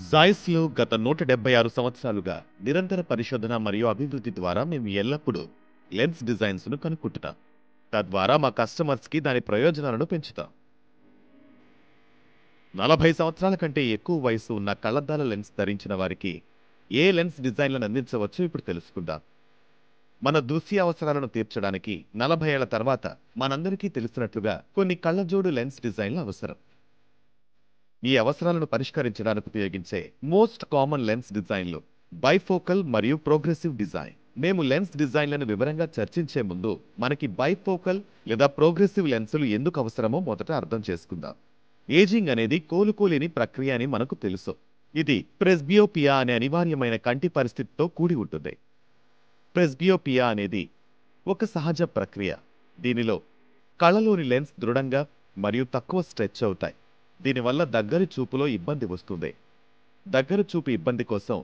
జాయిస్‌లో గత 176 సంవత్సరాలుగా నిరంతర పరిశోధన మరియు అభివృద్ధి ద్వారా మేము ఎల్లప్పుడూ లెన్స్ డిజైన్స్‌ను కనుక్కుంటున్నాం. తద్వారా మా కస్టమర్స్‌కి దాని ప్రయోజనాలను పెంచుతాం. 40 సంవత్సరాల కంటే ఎక్కువ వయసు ఉన్న కళ్లద్దాల లెన్స్ ధరించిన వారికి ఏ లెన్స్ డిజైన్లను అందించవచ్చో ఇప్పుడు తెలుసుకుందాం. మన దృశ్య అవసరాలను తీర్చడానికి 40 ఏళ్ల తర్వాత మనందరికీ తెలిసినట్లుగా కొన్ని కళ్లజోడు లెన్స్ డిజైన్లు అవసరం. ఈ అవసరాలను పరిష్కరించడానికి ఉపయోగించే మోస్ట్ కామన్ లెన్స్ డిజైన్లు బైఫోకల్ మరియు ప్రోగ్రెసివ్ డిజైన్. మేము లెన్స్ డిజైన్లను వివరంగా చర్చించే ముందు మనకి బైఫోకల్ లేదా ప్రోగ్రెసివ్ లెన్సులు ఎందుకు అవసరమో మొదట అర్థం చేసుకుందాం. ఏజింగ్ అనేది కోలుకోలేని ప్రక్రియ అని మనకు తెలుసు. ఇది ప్రెస్బియోపియా అనే అనివార్యమైన కంటి పరిస్థితితో కూడి ఉంటుంది. ప్రెస్బియోపియా అనేది ఒక సహజ ప్రక్రియ. దీనిలో కళ్ళలోని లెన్స్ దృఢంగా మరియు తక్కువ స్ట్రెచ్ అవుతాయి. దీనివల్ల దగ్గరి చూపులో ఇబ్బంది వస్తుంది. దగ్గర చూపు ఇబ్బంది కోసం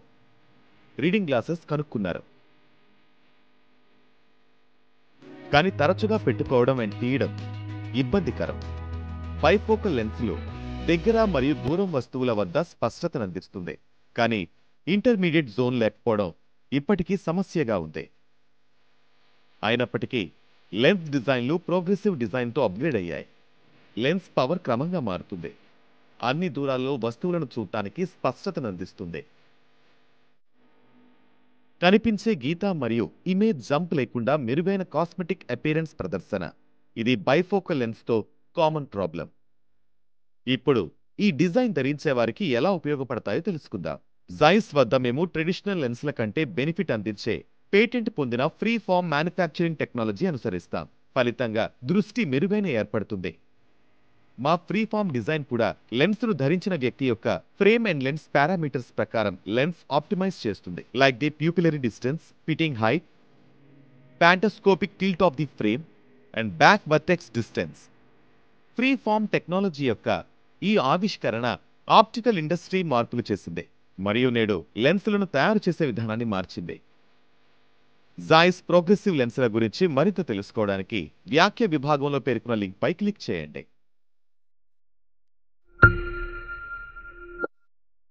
రీడింగ్ గ్లాసెస్ కనుక్కున్నారు. కానీ తరచుగా పెట్టుకోవడం అండ్ తీయడం ఇబ్బందికరం. బైఫోకల్ లెన్సులు దగ్గర మరియు దూరం వస్తువుల వద్ద స్పష్టతను అందిస్తుంది. కానీ ఇంటర్మీడియట్ జోన్ లేకపోవడం ఇప్పటికీ సమస్యగా ఉంది. అయినప్పటికీ లెన్స్ డిజైన్లు ప్రోగ్రెసివ్ డిజైన్తో అప్గ్రేడ్ అయ్యాయి. లెన్స్ పవర్ క్రమంగా మారుతుంది. అన్ని దూరాల్లో వస్తువులను చూడటానికి స్పష్టతను అందిస్తుంది. కనిపించే గీత మరియు ఇమేజ్ జంప్ లేకుండా మెరుగైన కాస్మెటిక్ అపియరెన్స్ ప్రదర్శన. ఇది బైఫోకల్ లెన్స్తో కామన్ ప్రాబ్లం. ఇప్పుడు ఈ డిజైన్ ధరించే వారికి ఎలా ఉపయోగపడతాయో తెలుసుకుందాం. జాయిస్ వద్ద మేము ట్రెడిషనల్ లెన్స్ల కంటే బెనిఫిట్ అందించే పేటెంట్ పొందిన ఫ్రీ ఫామ్ మ్యానుఫ్యాక్చరింగ్ టెక్నాలజీ అనుసరిస్తాం. ఫలితంగా దృష్టి మెరుగైన ఏర్పడుతుంది. మా ఫ్రీ ఫామ్ డిజైన్ కూడా లెన్స్ను ధరించిన వ్యక్తి యొక్క ఫ్రేమ్ అండ్ లెన్స్ పారామీటర్స్ ప్రకారం లెన్స్ ఆప్టిమైజ్ చేస్తుంది. Like the pupillary distance, fitting height, pantoscopic tilt of the frame and back vertex distance. Free form technology యొక్క ఈ ఆవిష్కరణ ఆప్టికల్ ఇండస్ట్రీ మార్పులు చేసింది మరియు నేడు లెన్సులను తయారు చేసే విధానాన్ని మార్చింది. జాయిస్ ప్రోగ్రెసివ్ లెన్సుల గురించి మరింత తెలుసుకోవడానికి వ్యాఖ్య విభాగంలో పేర్కొన్న లింక్ పై క్లిక్ చేయండి.